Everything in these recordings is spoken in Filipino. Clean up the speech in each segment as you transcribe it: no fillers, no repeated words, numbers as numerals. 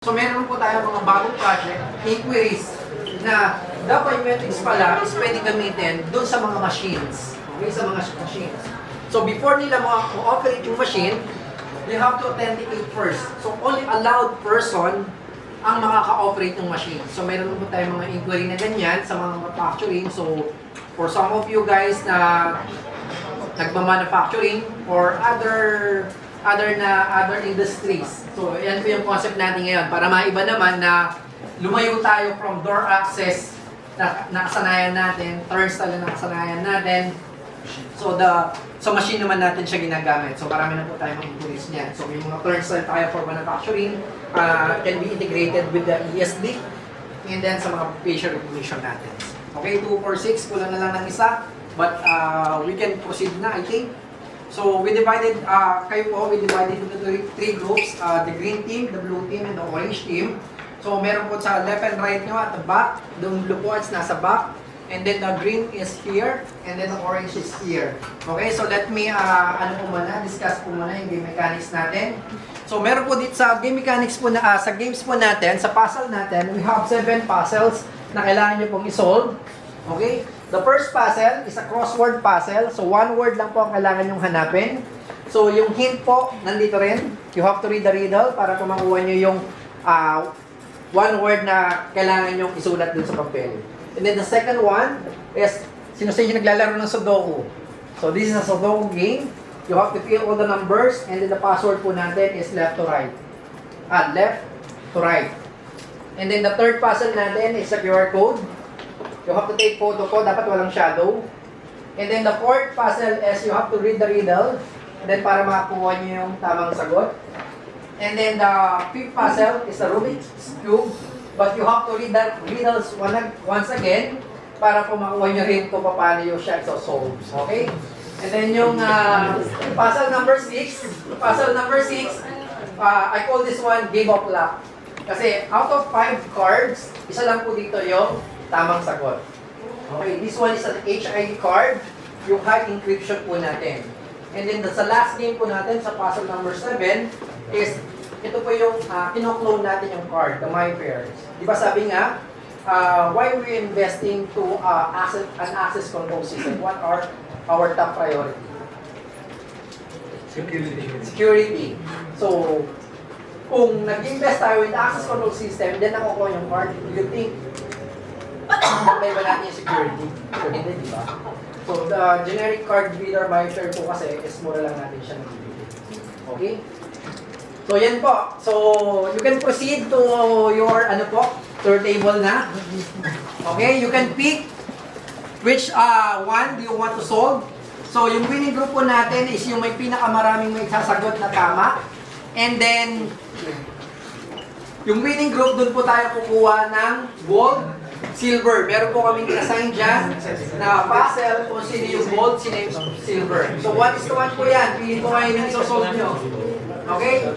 So meron po tayo mga bagong project, inquiries, na the biometrics pala is pwede gamitin doon sa mga machines. Okay, sa mga machines. So before nila ma-operate yung machine, they have to authenticate first. So only allowed person ang makaka-operate ng machine. So meron po tayo mga inquiry na ganyan sa mga manufacturing. So for some of you guys na nagma-manufacturing or other industries. So, yan po yung concept natin ngayon para maiba naman na lumayo tayo from door access na nakasanayan natin, turnstile na nakasanayan natin. So, sa machine naman natin siya ginagamit. So, marami na po tayo mga inquiries niyan. So, yung mga turnstile tayo for manufacturing can be integrated with the ESD and then sa mga facial recognition natin. Okay, 246, kulang na lang ng isa. But we can proceed na, I think. So, we divided into three groups, the green team, the blue team, and the orange team. So, meron po sa left and right nyo at the back, the blue po is nasa back, and then the green is here, and then the orange is here. Okay, so let me, discuss po muna yung game mechanics natin. So, meron po dito sa game mechanics po na, sa games po natin, sa puzzle natin, we have 7 puzzles na kailangan nyo pong isolve. Okay? The first puzzle is a crossword puzzle. So, one word lang po ang kailangan nyong hanapin. So, yung hint po, nandito rin. You have to read the riddle para po makuha nyo yung one word na kailangan nyong isulat dun sa papel. And then the second one is, sino sa inyo naglalaro ng Sudoku? So, this is a Sudoku game. You have to fill all the numbers and then the password po natin is left to right. Left to right. And then the third puzzle natin is a QR code. You have to take photo ko, dapat walang shadow. And then the fourth puzzle is you have to read the riddle. And then para makakuha nyo yung tamang sagot. And then the fifth puzzle is the Rubik's Cube. But you have to read the riddles once again para po makuha nyo rin kung paano yung siya solve. Okay? And then yung puzzle number 6, I call this one Game of Luck. Kasi out of 5 cards, isa lang po dito yung tamang sagot. Okay, this one is an HID card, yung high encryption po natin. And then sa last game po natin, sa puzzle number 7, is ito po yung kino-clone natin yung card, the My Pairs. Di ba sabi nga, why we investing to an access control system? What are our top priority? Security. So, kung nag-invest tayo with access control system, then nakukuha yung card, you think may ba natin yung security? So, hindi, di ba? So, the generic card reader by share po kasi is mura lang natin siya nabibili. Okay? So, yan po. So, you can proceed to your, to your table na. Okay? You can pick which one do you want to solve. So, yung winning group po natin is yung may pinakamaraming may sasagot na tama. And then, yung winning group, dun po tayo kukuha ng gold, silver. Meron po kaming assign dyan na puzzle kung sino yung gold, sino yung silver. So 1:1 po yan. Pili po kayo yung isosolve nyo. Okay?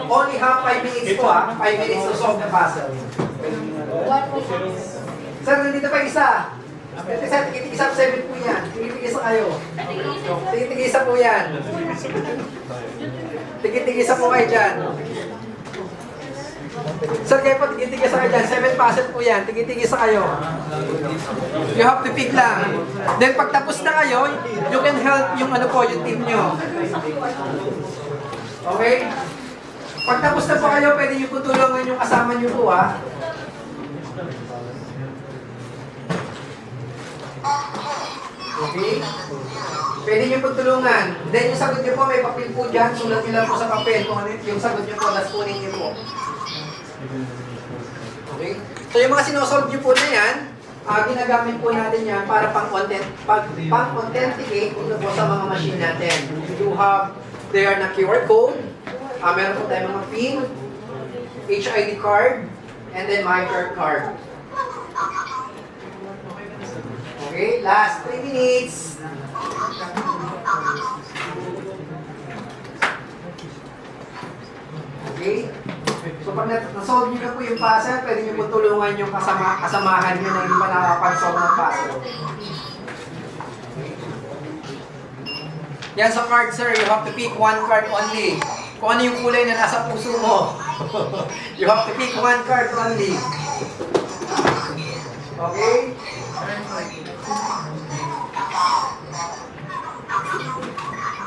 Only have 5 minutes po 5 minutes to solve the puzzle. Sir, nandito pa isa. Tigit-isa po 7 po yan. Tigit-isa kayo. Tigit-isa po yan. Tigit-isa po kayo dyan. Sir, kayo po, tigit-tigisa kayo dyan. 7 puzzle po yan. Tigit-tigisa kayo. You have to pick lang. Then, pag tapos na kayo, you can help yung yung team nyo. Okay? Pag tapos na po kayo, pwede nyo po tulungan yung kasama nyo po, Okay? Pwede nyo po tulungan. Then, yung sagot nyo po, may papel po dyan. Sulat nyo lang po sa papel kung ano yung sagot nyo po, tas kunin nyo po. Okay? So, yung mga sinosolve nyo po na yan, ginagamit po natin yan para pang-authenticate ito po sa mga machine natin. You have there na QR code, meron po tayo mga PIN, HID card, and then MyCard card. Okay, last 3 minutes. Okay? So pag nasolve nyo na po yung puzzle, pwede nyo po tulungan yung kasamahan nyo na hindi pa nakapag-solve ng puzzle. Yan sa card, sir, you have to pick one card only. Kung ano yung kulay na nasa puso mo. You have to pick one card only. Okay?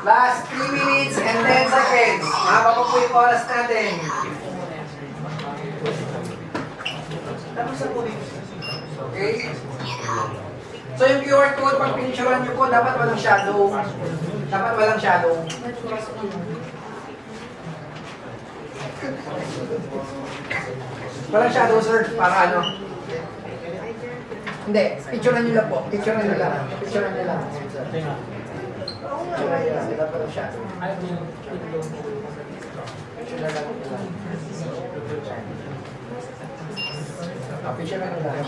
Last 3 minutes and 10 seconds. Mahaba pa po yung oras natin. Okay? So yung QR code, pag pinicturean nyo po, dapat walang shadow. Dapat walang shadow. Walang shadow, sir. Para ano? Hindi. Picturean nyo lang po. Picturean nyo lang. Picturean nyo lang. Picturean nyo lang. Dapat walang shadow. Picturean lang. Picturean nyo lang.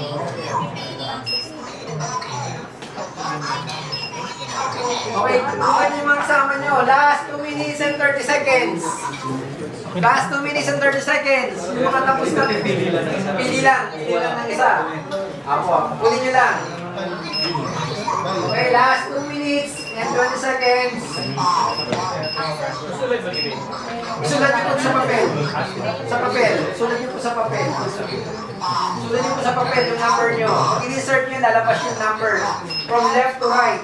Okay, tutukan yung mga kasama nyo. Last 2 minutes and 30 seconds. Last 2 minutes and 30 seconds. Yung mga tapos na. Pili lang. Pili lang ng isa. Apo, puli nyo lang. Okay, last 2 minutes and 20 seconds. Sulat nyo po sa papel. Sa papel. Sulat nyo po sa papel. Sulat nyo po sa papel yung number nyo. Pag in-insert nyo, lalabas yung number. From left to right.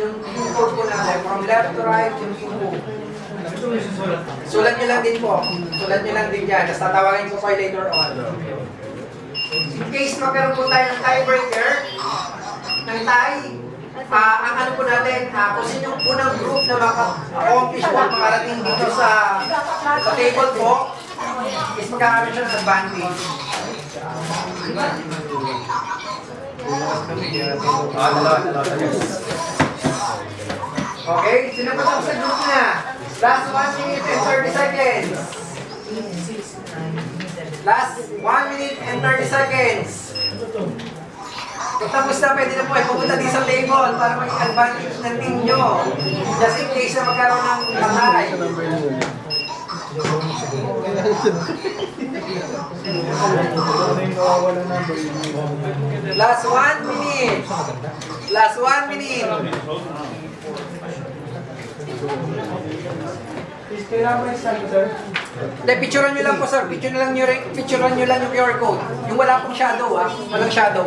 Yung code po natin. From left to right, yung code. Sulat nyo lang din po. Sulat nyo lang din dyan. Tapos tatawagin ko kayo later on. In case magkaroon po tayo ng tiebreaker, ng tie, ang ano po natin, kung sino yung unang group na maka-accomplish po, makarating dito sa table po, is magkakaroon siya ng advantage. Okay, sino pa tapos sa group na? Last 1 minute and 30 seconds. Last 1 minute and 30 seconds. Kung tapos na, pwede na po ay pupunta din sa table para maging advantage ng team nyo. Just in case na magkaroon ng patay. Last 1 minute. Last 1 minute. Hindi, picturean nyo lang po, sir. Picturean nyo lang yung QR code. Yung wala pong shadow, walang shadow.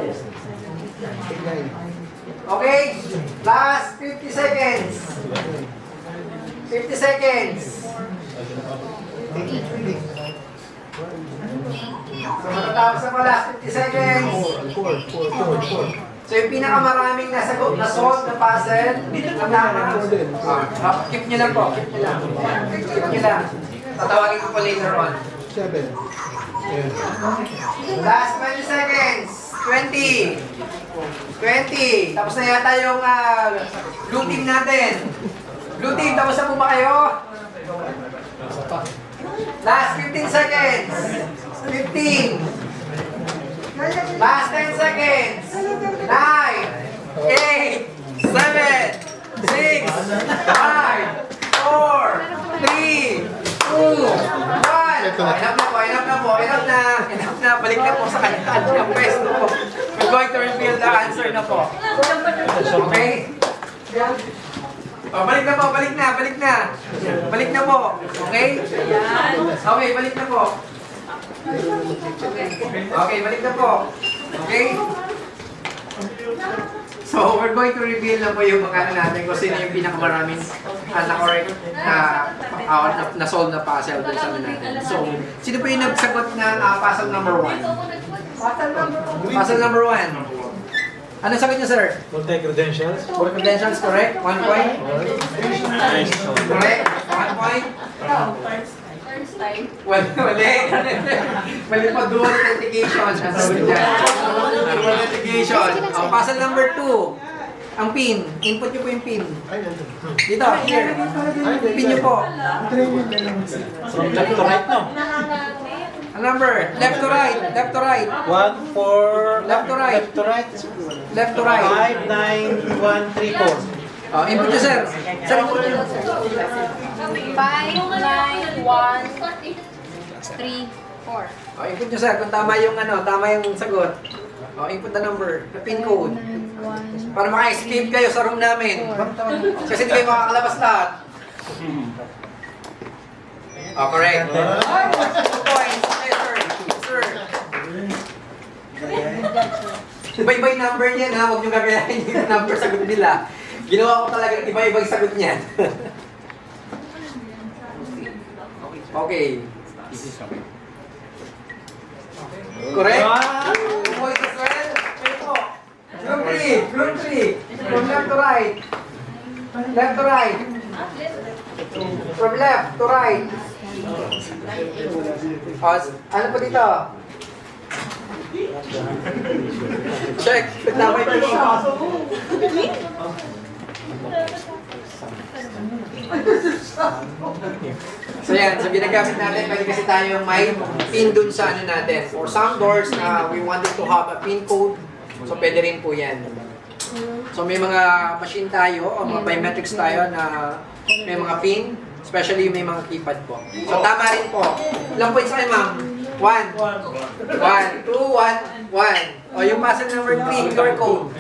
Okay? Last 50 seconds. 50 seconds. So, matatapos na pala. 50 seconds. So, yung pinakamaraming nasagot na solve na puzzle, keep nyo lang po. Keep nyo lang. Keep nyo lang. Tatawagin ko po later on. 7. Last 20 seconds. 20. 20. Tapos na yata yung blue team natin. Blue team, tapos na po ba kayo? Last 15 seconds. 15. Last 10 seconds. 9, 8, 7, 6, 5, 4, 3, 2, 1. Enough na. Balik na po sa kanilang pwesto po. We're going to reveal the answer na po. Okay? Balik na po. Balik na po. Okay? Okay, balik na po. Okay, balik na po. Okay? So, we're going to reveal na po yung mga natin kung sino yung pinakamaraming na-correct na-solve na puzzle doon sa natin. So, sino po yung nagsagot ng puzzle number 1? Puzzle number 1. Anong sagot niyo, sir? Multi-credentials. Credentials, correct? 1 point? Correct? 1 point? Mali. Mali pa, dual authentication. Dual authentication. Puzzle number 2. Ang pin. Input nyo po yung pin. Dito, here. Pin nyo po. From left to right, no? Ang number. Left to right. Left to right. 1, 4, Left to right. left to right. Left to right. 5, 9, 1, 3, 4. Input nyo, sir. Sir, input nyo. 5, 9, 1, 3, 4. Input nyo, sir. Kung tama yung sagot. Input the number. The pin code. Para maka-escape kayo sa room namin. Kasi hindi kayo makakalabas lahat. Correct. 2 points. Iba-iba yung number niyan ha, huwag nyo gagayahin yung number sagot nila. Ginawa ko talaga iba-ibang sagot niyan. Okay. Correct? 2 points as well. Group 3. From left to right. Left to right. From left to right. Ano po dito? Check. Tama yung pin. So yan, so ginagamit natin, pwede kasi tayong may pin dun sa ano natin. For some doors na we wanted to have a pin code, so pwede rin po yan. So may mga machine tayo, o mga biometrics tayo na may mga pin, especially may mga keypad po. So tama rin po. Ilang points kayo ma'am? 1, 2, 1, 1. O yung passer number 3, QR code.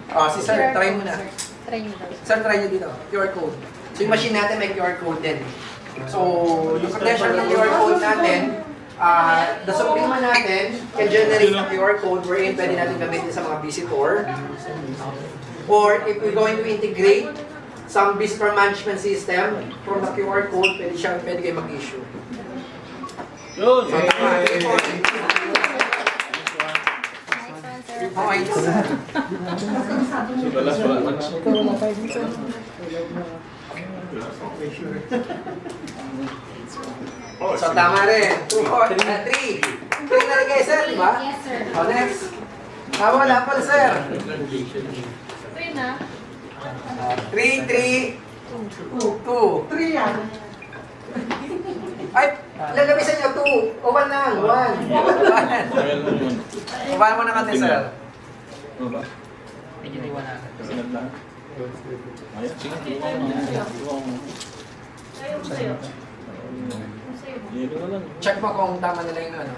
O si sir, try mo na. Try nyo daw. Sir, try nyo dito, QR code. So yung machine natin may QR code din. So yung credential ng QR code natin, the Suprema natin can generate a QR code wherein pwede natin gamitin sa mga visitor. Or if we're going to integrate some visitor management system from the QR code, pwede kayo mag-issue. Yun! So, tama. 3 points. Nice one, sir. 3 points. So, last wala match. So, tama rin. 2 points. 3. 3 na rin kayo, sir, di ba? Yes, sir. O, next. Wala pala, sir. Three na. 3, 3, 2. 3 yan. Ay, lalabisan niyo 2. O, 1 lang. 1. Ayan mo yun. Paano mo naman, sir? Ano ba? Kasi naglaan. Ayan, sige. Iwan mo. Hilo na lang. Check mo kung tama nila yung ano.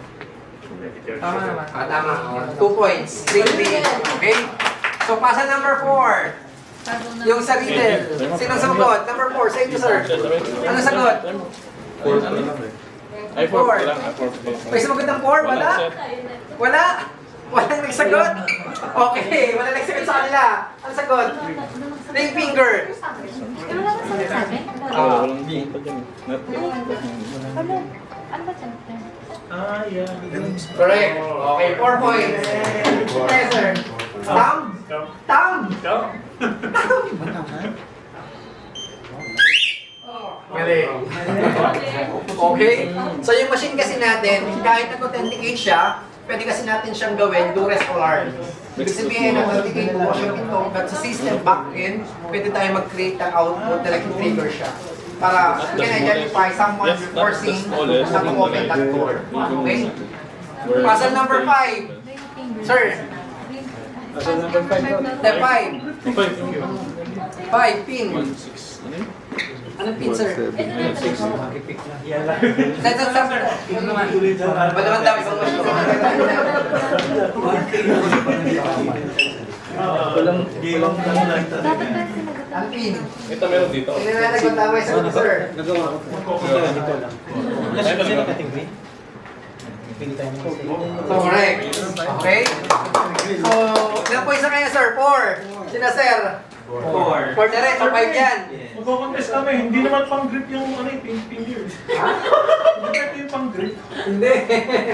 Tama naman. Tama. 2 points. 3, 3. Okay? So, pasa number 4. Yung sa riddle. Sinong sagot? Number 4. Sa inyo, sir. Ano sagot? Ay, 4 pa lang. 4. May sumagot ng 4? Wala? Wala? Walang nagsagot? Okay, walang nagsagot sa kanila. Ano sagot? Ring finger. Ano naman sabi? Walang punta dyan. Ano? Ano ba dyan? Correct. Okay, 4 points. Okay, sir. Thumb? Thumb? Mali. Okay? So yung machine kasi natin, kahit nag-authenticate siya, pwede kasi natin siyang gawin duress alarm. Ibig sabihin, nag-authenticate mo siya ito, but sa system back-end, pwede tayo mag-create ng output na trigger siya. Para we can identify someone forcing na to open that door. Okay? Puzzle number 5. Sir, Puzzle number 5. step 5. 5 pin. 1, 6. Ano yun? Anong pin, sir? Makipik na. Yan lang. Let's stop. Ba naman daw isang machine? Walang lang. Dapat pa sinagot. Ang pin. Ito meron dito. Tingnan natin kung tama yung sagot, sir. Nagawa ko. Dito lang. Kasi nakatingin. Pili tayo ng So, correct. Okay? So, ilan po isa kayo, sir? 4. Sina, sir? 4 na rin. So, 5 yan. Magko-contest kami, hindi naman pang-grip yung ano yung finger. Hindi ito yung pang-grip. Hindi.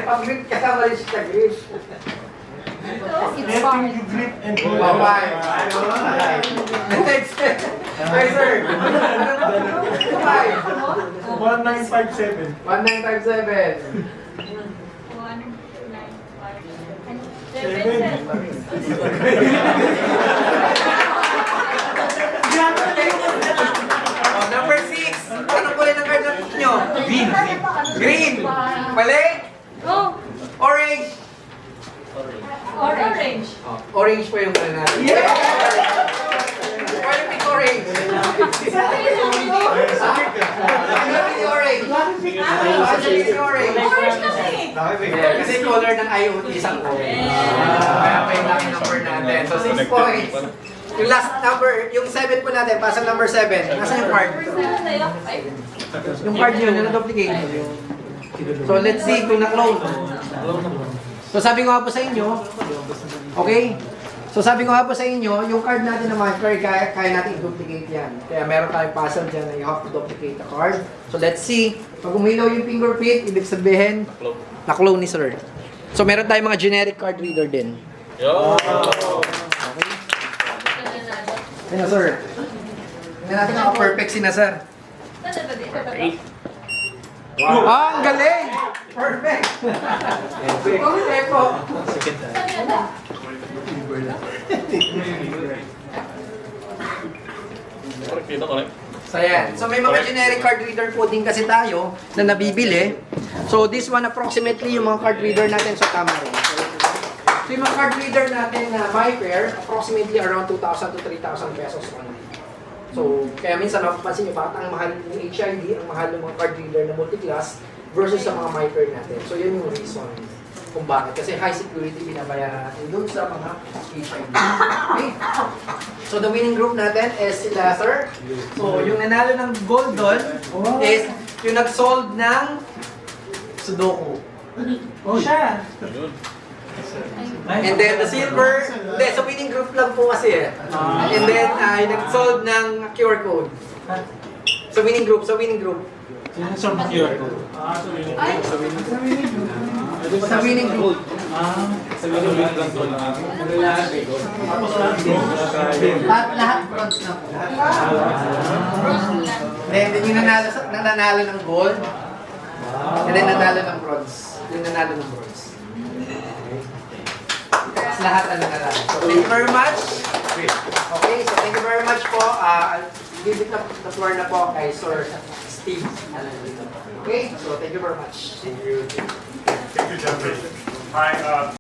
Pag-grip kasama rin siya sa grip. It's far. You grip and go. Bye-bye. Next. Okay, sir. 5. 1957. 1957. Oh, number 6. Anong kulay ng card nyo? Green. Green. Mali? Oh! Orange. Orange. Oh, orange po yung card natin. Yeah! Why you pick orange? Why you pick orange? Why you pick orange? Yeah, kasi color ng IoT isang orange. Kaya pa yung lucky number natin. So 6 points. Yung last number, yung 7 po natin, pasang number 7. Nasaan yung card? Yung card yun, na duplicate. So let's see kung na-clone. So sabi ko nga po sa inyo, okay? So sabi ko nga po sa inyo, yung card natin na marker, kaya natin i-duplicate yan. Kaya meron tayong puzzle dyan na you have to duplicate the card. So let's see. Pag umilaw yung fingerprint, ibig sabihin, na-clone ni sir. So meron tayong mga generic card reader din. Yo! Ano sir? Tingnan natin kung perfect si na sir. Wow! Ah, ang galing! Perfect! Okay po. Second time. Correct, dito, correct. So yan. So may mga generic card reader po din kasi tayo na nabibili. So this one approximately yung mga card reader natin sa tama rin. So yung mga card reader natin na MyFair, approximately around 2,000 to 3,000 pesos only. So kaya minsan mapapansin nyo bakit ang mahal ng HID, ang mahal ng mga card reader na multi-class versus sa mga MyFair natin. So yun yung reason kung bakit. Kasi high security binabayaran natin doon sa mga HID. Okay? So the winning group natin is sila, sir. So yung nanalo ng gold doon is yung nag-solve ng Sudoku. Oh, siya! Ayun. And then the silver, hindi, sa winning group lang po kasi eh. And then yung nag-solve ng QR code. Sa winning group, sa winning group. Sino sa QR code? Ay, Sa winning group. Lahat bronze na po. Then yung nanalo ng gold. And then nanalo ng bronze. Yung nanalo ng bronze. Tapos lahat ano na lang. So thank you very much. Okay, so thank you very much po. I'll give it the floor na po kay Sir Steve. Okay, so thank you very much. Thank you, Jeffrey. Hi,